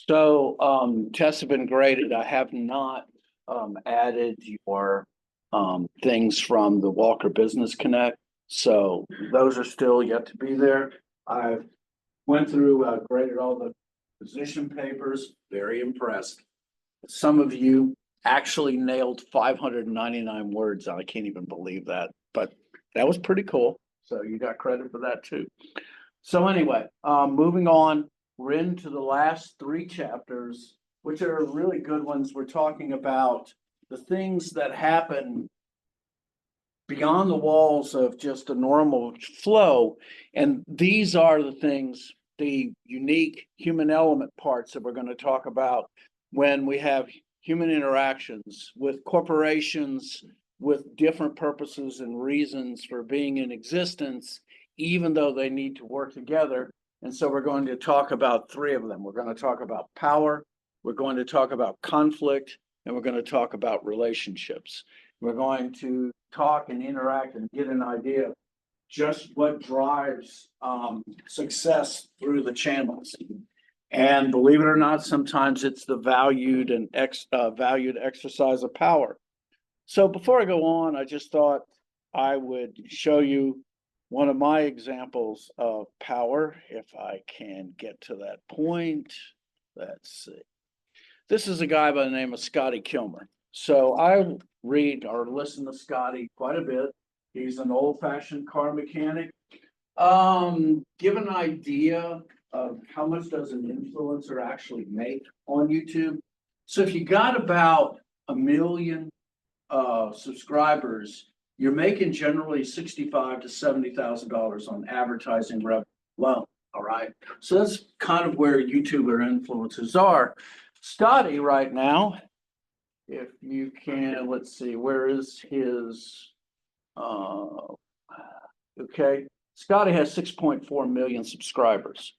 So tests have been graded. I have not added your things from the Walker Business Connect. So those are still yet to be there. I went through, graded all the position papers, very impressed. Some of you actually nailed 599 words. I can't even believe that, but that was pretty cool. So you got credit for that too. So anyway, moving on, we're into the last three chapters, which are really good ones. We're talking about the things that happen beyond the walls of just a normal flow. And these are the things, the unique human element parts that we're going to talk about when we have human interactions with corporations with different purposes and reasons for being in existence, even though they need to work together. And so we're going to talk about three of them. We're going to talk about power, we're going to talk about conflict, and we're going to talk about relationships. We're going to talk and interact and get an idea of just what drives success through the channels. And believe it or not, sometimes it's the valued exercise of power. So before I go on, I just thought I would show you one of my examples of power, if I can get to that point. Let's see. This is a guy by the name of Scotty Kilmer. So I read or listen to Scotty quite a bit. He's an old-fashioned car mechanic. Give an idea of how much does an influencer actually make on YouTube. So if you got about 1 million subscribers, you're making generally $65,000 to $70,000 on advertising revenue alone. All right. So that's kind of where YouTuber influencers are. Scotty right now, if you can, let's see, where is his, okay. Scotty has 6.4 million subscribers.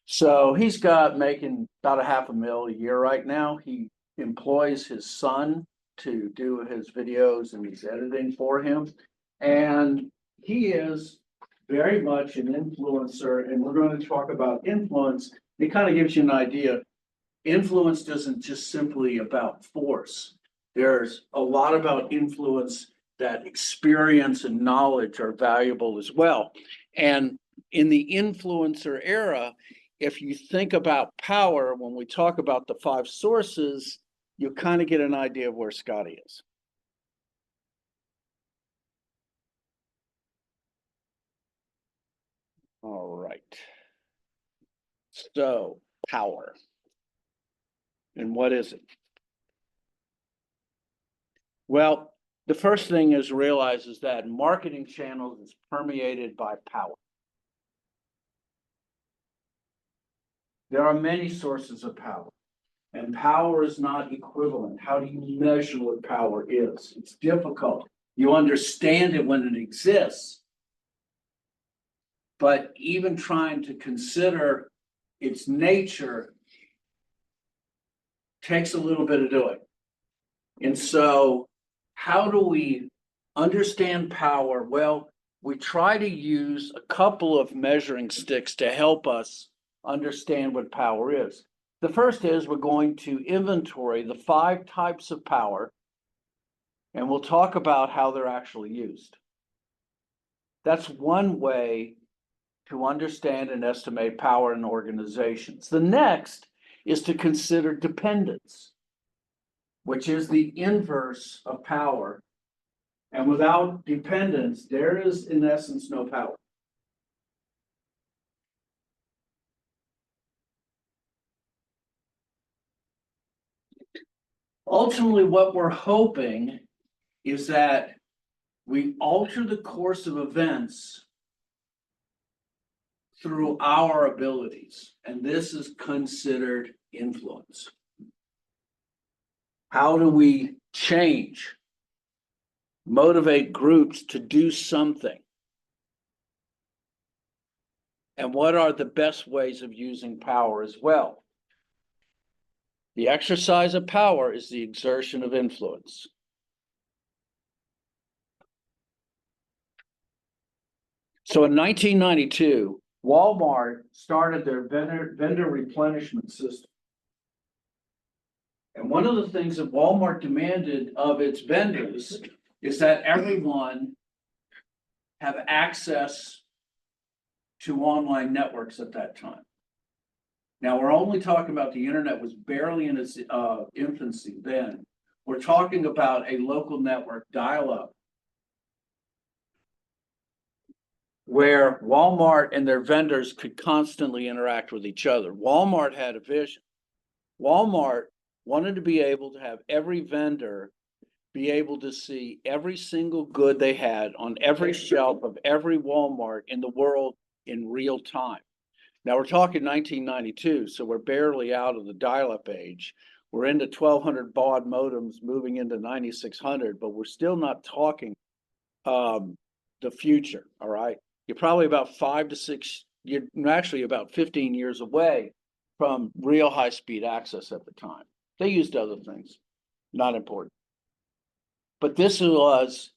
So he's got making about $500,000 a year right now. He employs his son to do his videos and he's editing for him. And he is very much an influencer. And we're going to talk about influence. It kind of gives you an idea. Influence doesn't just simply about force. There's a lot about influence that experience and knowledge are valuable as well. And in the influencer era, if you think about power, when we talk about the 5 sources, you kind of get an idea of where Scotty is. All right. So, power. And what is it? Well, the first thing is realize is that marketing channels is permeated by power. There are many sources of power, and power is not equivalent. How do you measure what power is? It's difficult. You understand it when it exists, but even trying to consider its nature takes a little bit of doing. And so how do we understand power? Well, we try to use a couple of measuring sticks to help us understand what power is. The first is we're going to inventory the 5 types of power, and we'll talk about how they're actually used. That's one way to understand and estimate power in organizations. The next is to consider dependence, which is the inverse of power. And without dependence, there is, in essence, no power. Ultimately, what we're hoping is that we alter the course of events through our abilities, and this is considered influence. How do we change, motivate groups to do something? And what are the best ways of using power as well? The exercise of power is the exertion of influence. So in 1992, Walmart started their vendor replenishment system. And one of the things that Walmart demanded of its vendors is that everyone have access to online networks at that time. Now, we're only talking about the internet was barely in its infancy then. We're talking about a local network dial-up where Walmart and their vendors could constantly interact with each other. Walmart had a vision. Walmart wanted to be able to have every vendor be able to see every single good they had on every shelf of every Walmart in the world in real time. Now we're talking 1992, so we're barely out of the dial-up age. We're into 1200 baud modems moving into 9600, but we're still not talking the future, all right? You're probably about 5 to 6, you're actually about 15 years away from real high-speed access at the time. They used other things, not important. But this was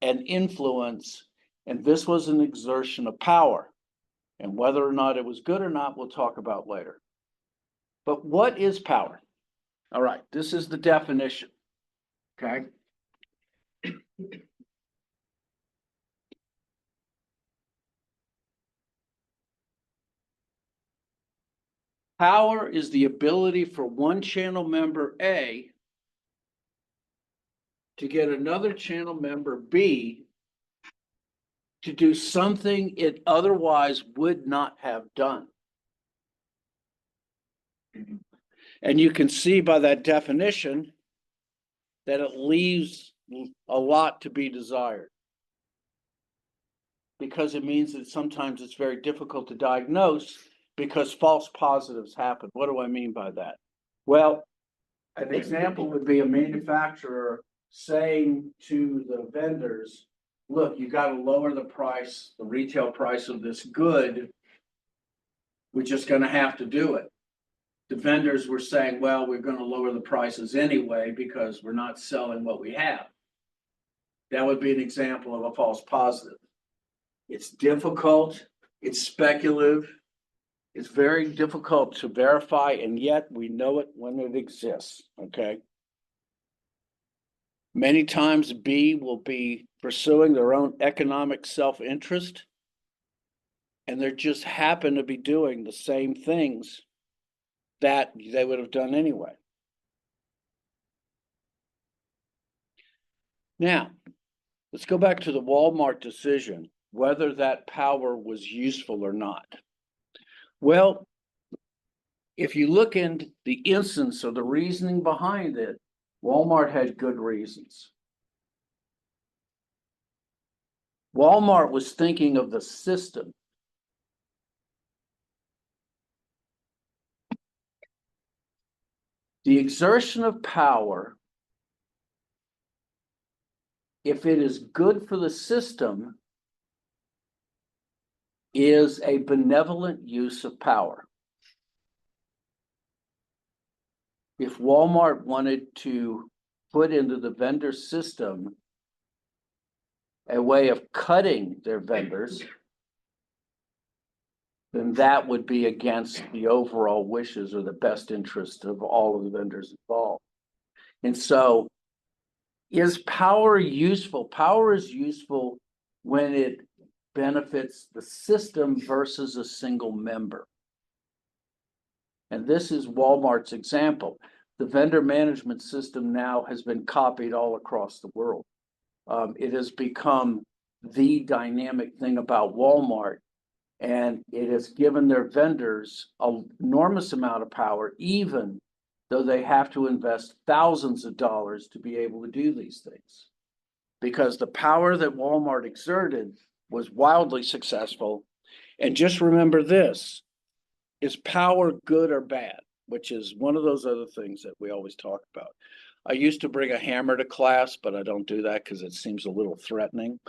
an influence, and this was an exertion of power. And whether or not it was good or not, we'll talk about later. But what is power? All right, this is the definition, okay? Power is the ability for one channel member A to get another channel member B to do something it otherwise would not have done. And you can see by that definition that it leaves a lot to be desired, because it means that sometimes it's very difficult to diagnose because false positives happen. What do I mean by that? Well, an example would be a manufacturer saying to the vendors, look, you got to lower the price, the retail price of this good. We're just going to have to do it. The vendors were saying, well, we're going to lower the prices anyway because we're not selling what we have. That would be an example of a false positive. It's difficult, it's speculative, it's very difficult to verify, and yet we know it when it exists, okay? Many times B will be pursuing their own economic self-interest, and they just happen to be doing the same things that they would have done anyway. Now, let's go back to the Walmart decision, whether that power was useful or not. Well, if you look into the instance of the reasoning behind it, Walmart had good reasons. Walmart was thinking of the system. The exertion of power, if it is good for the system, is a benevolent use of power. If Walmart wanted to put into the vendor system a way of cutting their vendors, then that would be against the overall wishes or the best interest of all of the vendors involved. And so, is power useful? Power is useful when it benefits the system versus a single member. And this is Walmart's example. The vendor management system now has been copied all across the world. It has become the dynamic thing about Walmart, and it has given their vendors an enormous amount of power, even though they have to invest thousands of dollars to be able to do these things. Because the power that Walmart exerted was wildly successful. And just remember this, is power good or bad? Which is one of those other things that we always talk about. I used to bring a hammer to class, but I don't do that because it seems a little threatening.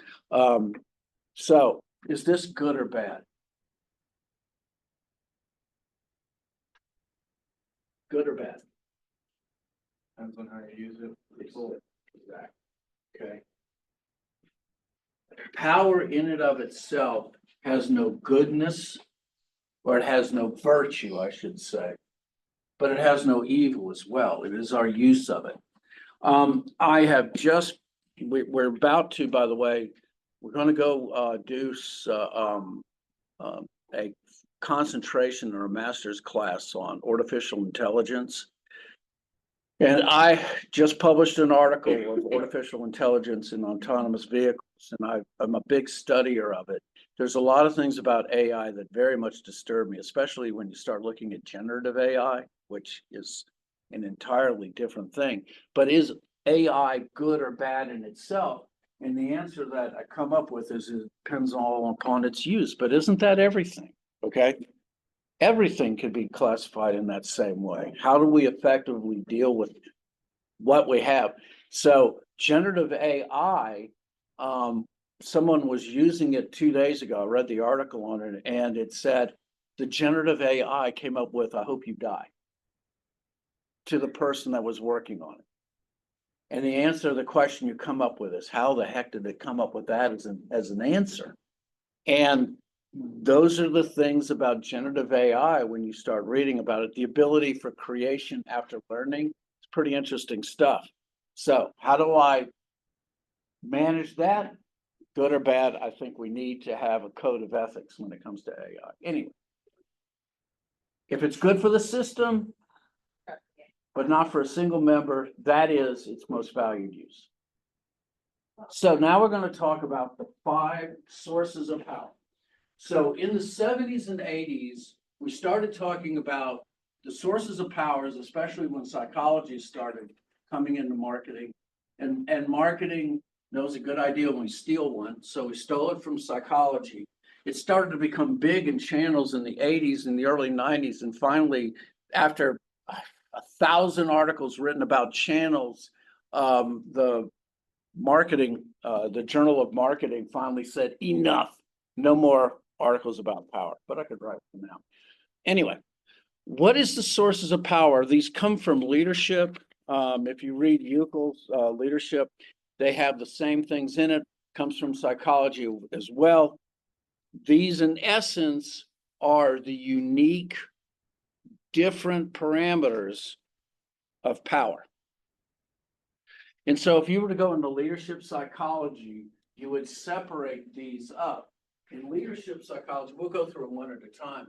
So is this good or bad? Good or bad? Depends on how you use it. Exactly. Okay. Power in and of itself has no goodness, or it has no virtue, I should say. but it has no evil as well. It is our use of it. I have just, we're about to, by the way, we're gonna go do a concentration or a master's class on artificial intelligence. And I just published an article of artificial intelligence in autonomous vehicles, and I'm a big studier of it. There's a lot of things about AI that very much disturb me, especially when you start looking at generative AI, which is an entirely different thing. But is AI good or bad in itself? And the answer that I come up with is it depends all upon its use. But isn't that everything? Okay. Everything could be classified in that same way. How do we effectively deal with what we have? So generative AI, someone was using it 2 days ago. I read the article on it, and it said the generative AI came up with, "I hope you die," to the person that was working on it. And the answer to the question you come up with is, how the heck did it come up with that as an answer? And those are the things about generative AI when you start reading about it. The ability for creation after learning, it's pretty interesting stuff. So how do I manage that? Good or bad, I think we need to have a code of ethics when it comes to AI. Anyway, if it's good for the system, but not for a single member, that is its most valued use. So now we're going to talk about the 5 sources of power. So in the 70s and 80s, we started talking about the sources of powers, especially when psychology started coming into marketing. And marketing knows a good idea when we steal one. So we stole it from psychology. It started to become big in channels in the 80s and the early 90s. And finally, after 1,000 articles written about channels, the Journal of Marketing finally said, enough, no more articles about power, but I could write them now. Anyway, what is the sources of power? These come from leadership. If you read Euclid's leadership, they have the same things in it, comes from psychology as well. These, in essence, are the unique, different parameters of power. And so if you were to go into leadership psychology, you would separate these up. In leadership psychology, we'll go through them one at a time.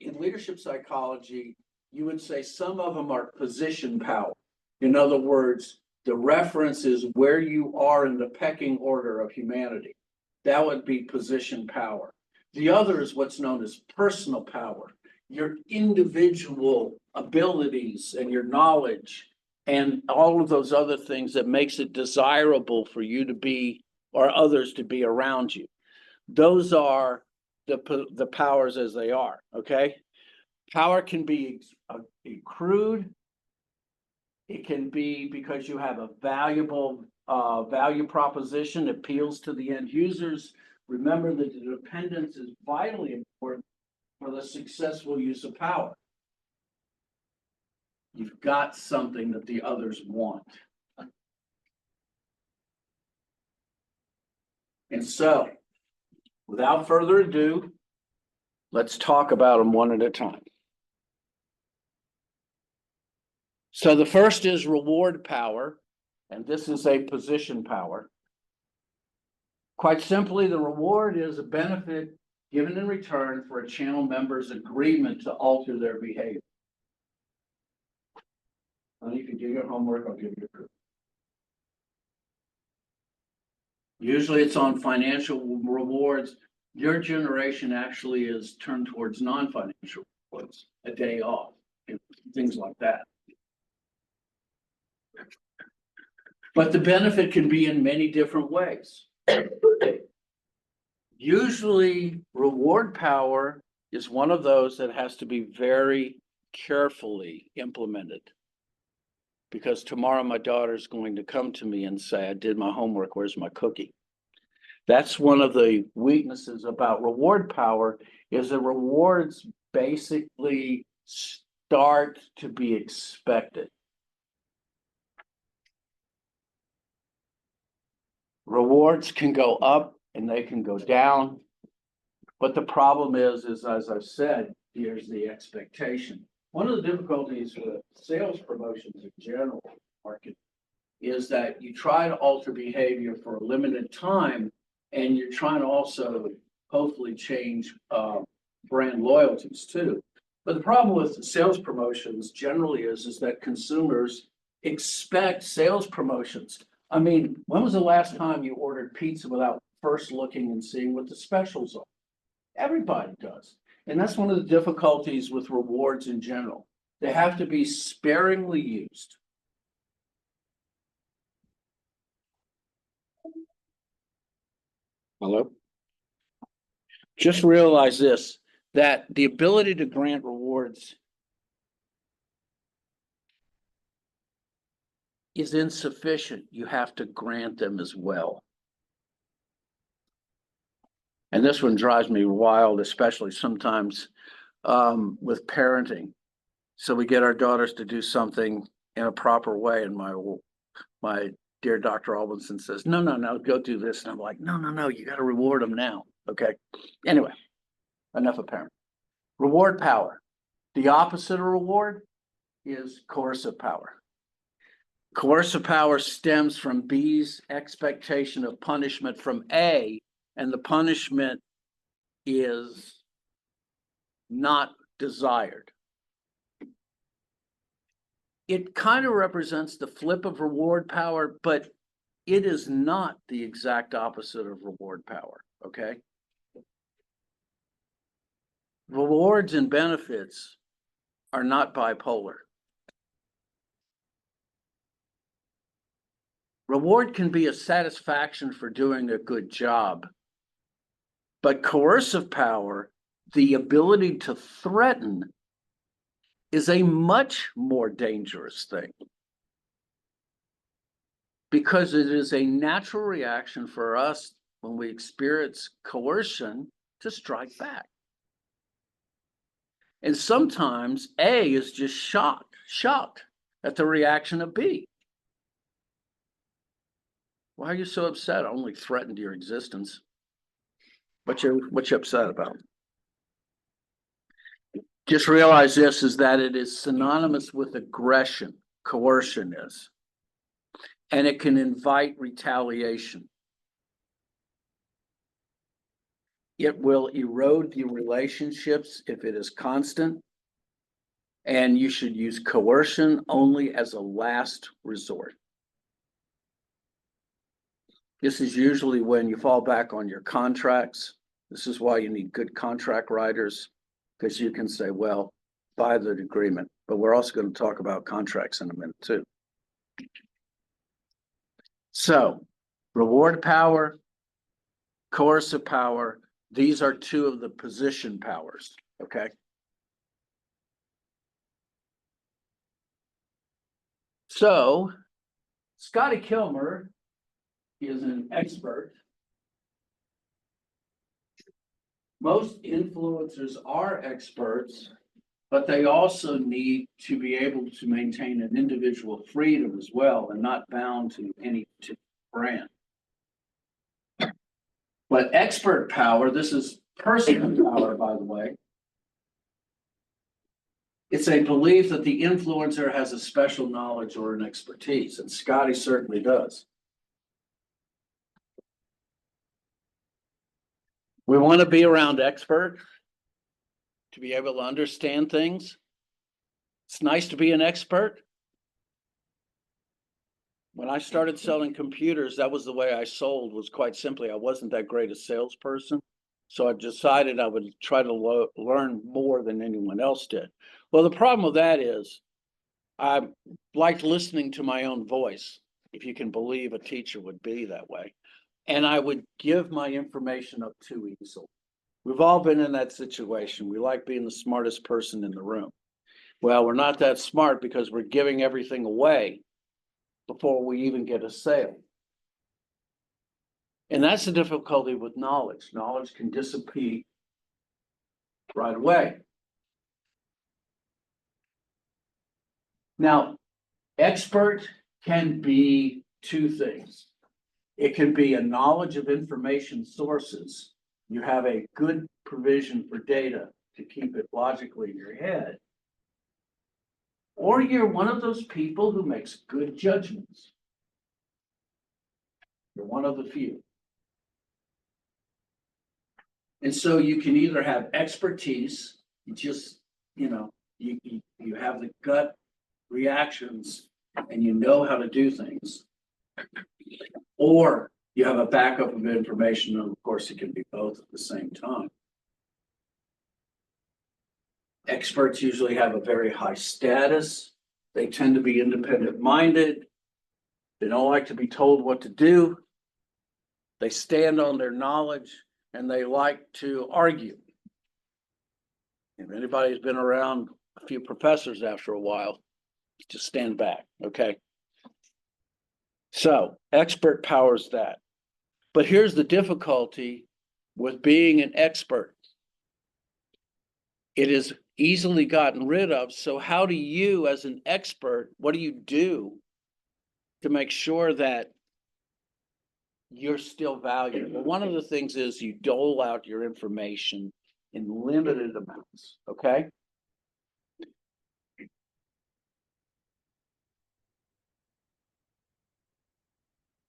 In leadership psychology, you would say some of them are position power. In other words, the reference is where you are in the pecking order of humanity. That would be position power. The other is what's known as personal power, your individual abilities and your knowledge and all of those other things that makes it desirable for you to be or others to be around you. Those are the powers as they are, okay? Power can be accrued. It can be because you have a valuable value proposition that appeals to the end users. Remember that the dependence is vitally important for the successful use of power. You've got something that the others want. And so, without further ado, let's talk about them one at a time. So the first is reward power, and this is a position power. Quite simply, the reward is a benefit given in return for a channel member's agreement to alter their behavior. Well, you can do your homework, I'll give you proof. Usually it's on financial rewards. Your generation actually is turned towards non-financial rewards, a day off, things like that. But the benefit can be in many different ways. Usually, reward power is one of those that has to be very carefully implemented. Because tomorrow my daughter's going to come to me and say, I did my homework, where's my cookie? That's one of the weaknesses about reward power, is that rewards basically start to be expected. Rewards can go up and they can go down. But the problem is as I've said, here's the expectation. One of the difficulties with sales promotions in general market is that you try to alter behavior for a limited time, and you're trying to also hopefully change brand loyalties too. But the problem with sales promotions generally is that consumers expect sales promotions. I mean, when was the last time you ordered pizza without first looking and seeing what the specials are? Everybody does. And that's one of the difficulties with rewards in general. They have to be sparingly used. Hello? Just realize this, that the ability to grant rewards is insufficient. You have to grant them as well. And this one drives me wild, especially sometimes with parenting. So we get our daughters to do something in a proper way, and my dear Dr. Albinson says, no, go do this. And I'm like, no, you got to reward them now. Okay. Anyway, enough of parent. Reward power. The opposite of reward is coercive power. Coercive power stems from B's expectation of punishment from A, and the punishment is not desired. It kind of represents the flip of reward power, but it is not the exact opposite of reward power, okay? Rewards and benefits are not bipolar. Reward can be a satisfaction for doing a good job, but coercive power, the ability to threaten, is a much more dangerous thing, because it is a natural reaction for us when we experience coercion to strike back. And sometimes A is just shocked at the reaction of B. Why are you so upset? I only threatened your existence. What you upset about? Just realize this is that it is synonymous with aggression, coercion is, and it can invite retaliation. It will erode the relationships if it is constant, and you should use coercion only as a last resort. This is usually when you fall back on your contracts. This is why you need good contract writers, because you can say, well, by the agreement, but we're also going to talk about contracts in a minute too. So, reward power, coercive power, these are two of the position powers, okay? So, Scotty Kilmer is an expert. Most influencers are experts, but they also need to be able to maintain an individual freedom as well and not bound to any particular brand. But expert power, this is personal power, by the way. It's a belief that the influencer has a special knowledge or an expertise, and Scotty certainly does. We want to be around experts to be able to understand things. It's nice to be an expert. When I started selling computers, that was the way I sold, was quite simply, I wasn't that great a salesperson. So I decided I would try to learn more than anyone else did. Well, the problem with that is I liked listening to my own voice, if you can believe a teacher would be that way. And I would give my information up too easily. We've all been in that situation. We like being the smartest person in the room. Well, we're not that smart because we're giving everything away before we even get a sale. And that's the difficulty with knowledge. Knowledge can dissipate right away. Now, expert can be two things. It can be a knowledge of information sources. You have a good provision for data to keep it logically in your head. or you're one of those people who makes good judgments. You're one of the few. And so you can either have expertise, you just, you have the gut reactions and you know how to do things, or you have a backup of information, and of course it can be both at the same time. Experts usually have a very high status. They tend to be independent minded. They don't like to be told what to do. They stand on their knowledge and they like to argue. If anybody's been around a few professors after a while, just stand back, okay? So expert powers that. But here's the difficulty with being an expert. It is easily gotten rid of. So how do you, as an expert, what do you do to make sure that you're still valued? Well, one of the things is you dole out your information in limited amounts, okay?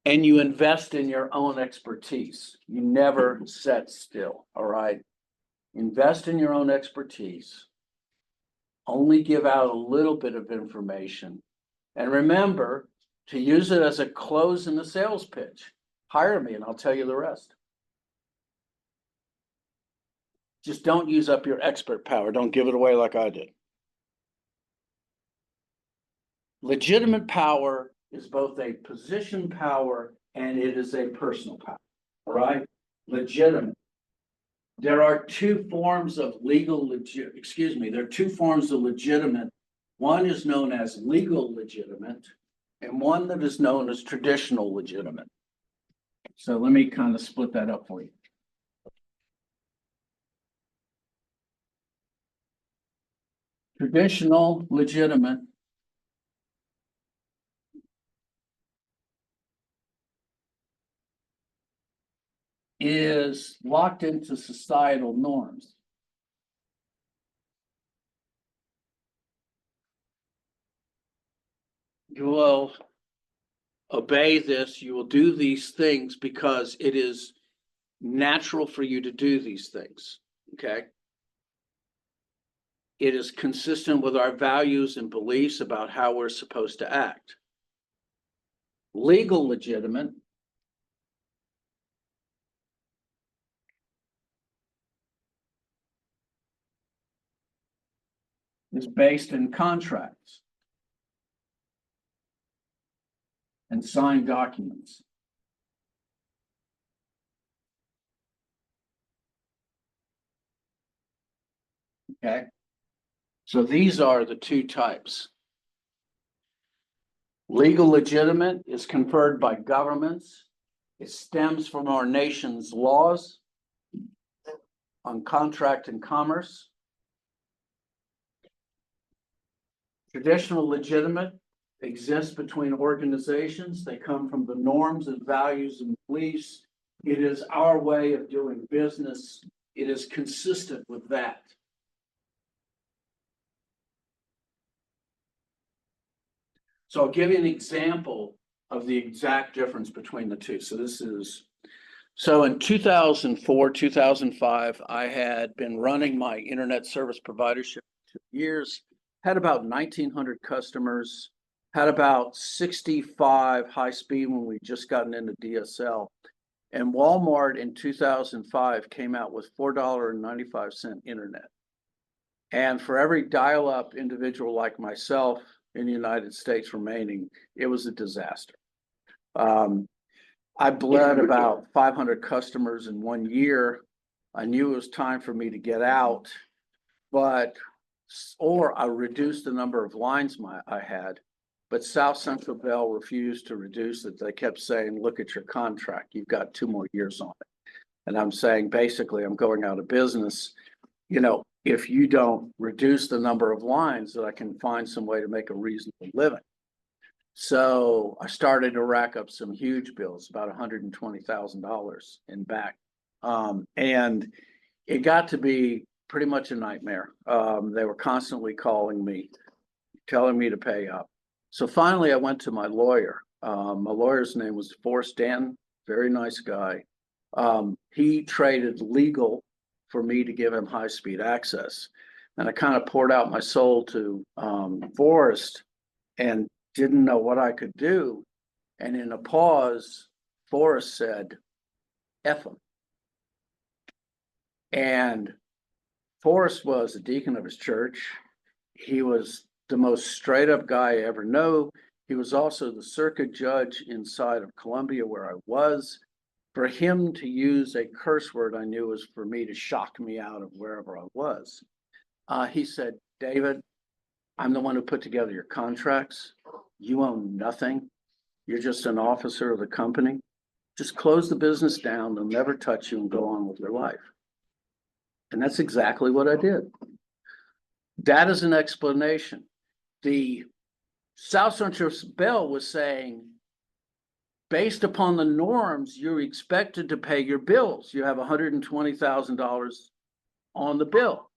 And you invest in your own expertise. You never sit still, all right? Invest in your own expertise. Only give out a little bit of information. And remember to use it as a close in the sales pitch. Hire me and I'll tell you the rest. Just don't use up your expert power. Don't give it away like I did. Legitimate power is both a position power and it is a personal power, all right? Legitimate. There are two forms of there are two forms of legitimate. One is known as legal legitimate and one that is known as traditional legitimate. So let me kind of split that up for you. Traditional legitimate is locked into societal norms. You will obey this, you will do these things because it is natural for you to do these things, okay? It is consistent with our values and beliefs about how we're supposed to act. Legal legitimate is based in contracts and signed documents. Okay, so these are the two types. Legal legitimate is conferred by governments. It stems from our nation's laws on contract and commerce. Traditional legitimate exists between organizations. They come from the norms and values and beliefs. It is our way of doing business. It is consistent with that. So I'll give you an example of the exact difference between the two. So in 2004, 2005, I had been running my internet service providership for 2 years, had about 1,900 customers, had about 65 high speed when we just gotten into DSL. And Walmart in 2005 came out with $4.95 internet. And for every dial-up individual like myself in the United States remaining, it was a disaster. I bled about 500 customers in 1 year. I knew it was time for me to get out, or I reduced the number of lines I had, but South Central Bell refused to reduce it. They kept saying, look at your contract, you've got 2 more years on it. And I'm saying, basically, I'm going out of business. If you don't reduce the number of lines, that I can find some way to make a reasonable living. So I started to rack up some huge bills, about $120,000 in back. And it got to be pretty much a nightmare. They were constantly calling me. telling me to pay up. So finally, I went to my lawyer. My lawyer's name was Forrest Dan, very nice guy. He traded legal for me to give him high-speed access. And I kind of poured out my soul to Forrest and didn't know what I could do. And in a pause, Forrest said, F him. And Forrest was a deacon of his church. He was the most straight up guy I ever know. He was also the circuit judge inside of Columbia where I was. For him to use a curse word, I knew was for me to shock me out of wherever I was. He said, David, I'm the one who put together your contracts. You own nothing. You're just an officer of the company. Just close the business down. They'll never touch you and go on with their life. And that's exactly what I did. That is an explanation. The South Central Bell was saying, based upon the norms, you're expected to pay your bills. You have $120,000 on the bill.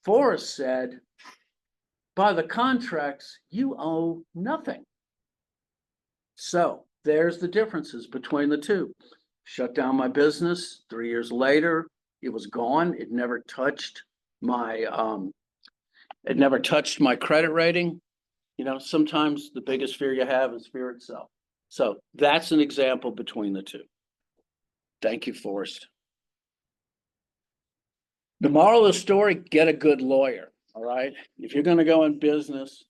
Forrest said, by the contracts, you owe nothing. So there's the differences between the two. Shut down my business. 3 years later, it was gone. It never touched my credit rating. You know, sometimes the biggest fear you have is fear itself. So that's an example between the two. Thank you, Forrest. The moral of the story, get a good lawyer, all right? If you're going to go in business,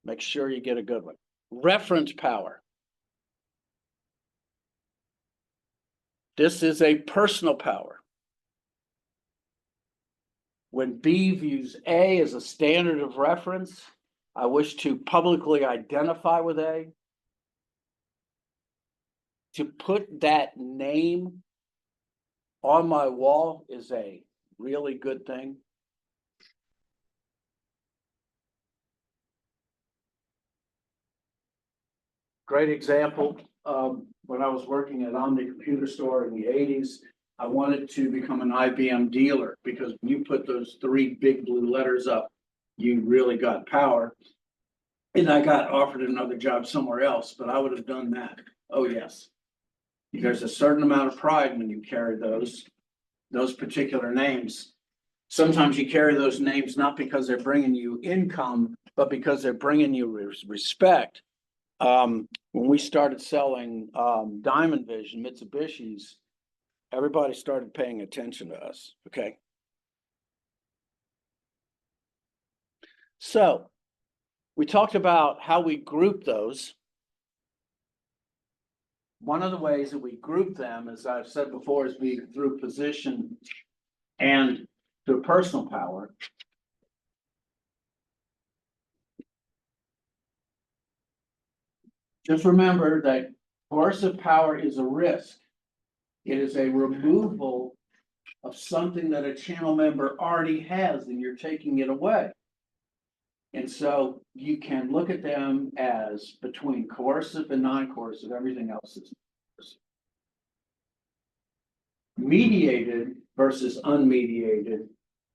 make sure you get a good one. Reference power. This is a personal power. When B views A as a standard of reference, I wish to publicly identify with A. To put that name on my wall is a really good thing. Great example. When I was working at Omni Computer Store in the 80s, I wanted to become an IBM dealer because when you put those 3 big blue letters up, you really got power. And I got offered another job somewhere else, but I would have done that. Oh, yes. There's a certain amount of pride when you carry those particular names. Sometimes you carry those names not because they're bringing you income, but because they're bringing you respect. When we started selling Diamond Vision, Mitsubishis, everybody started paying attention to us, okay? So we talked about how we group those. One of the ways that we group them, as I've said before, is through position and through personal power. Just remember that coercive power is a risk. It is a removal of something that a channel member already has and you're taking it away. And so you can look at them as between coercive and non-coercive, everything else is coercive. Mediated versus unmediated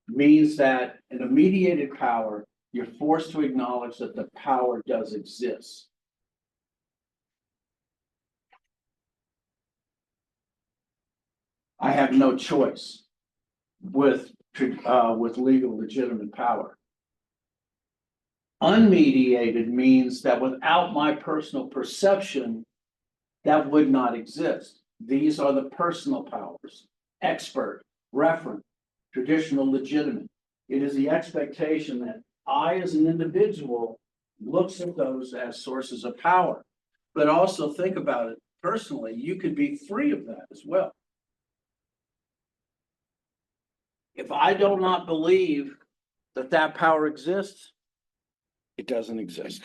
means that in a mediated power, you're forced to acknowledge that the power does exist. I have no choice with legal legitimate power. Unmediated means that without my personal perception, that would not exist. These are the personal powers: expert, referent, traditional, legitimate. It is the expectation that I, as an individual, looks at those as sources of power. But also think about it personally, you could be free of that as well. If I do not believe that that power exists, it doesn't exist.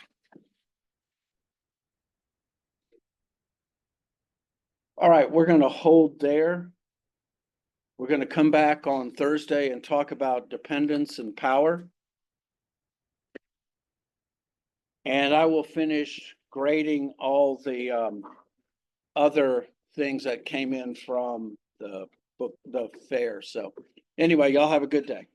All right, we're going to hold there. We're going to come back on Thursday and talk about dependence and power. And I will finish grading all the other things that came in from the fair. So anyway, y'all have a good day.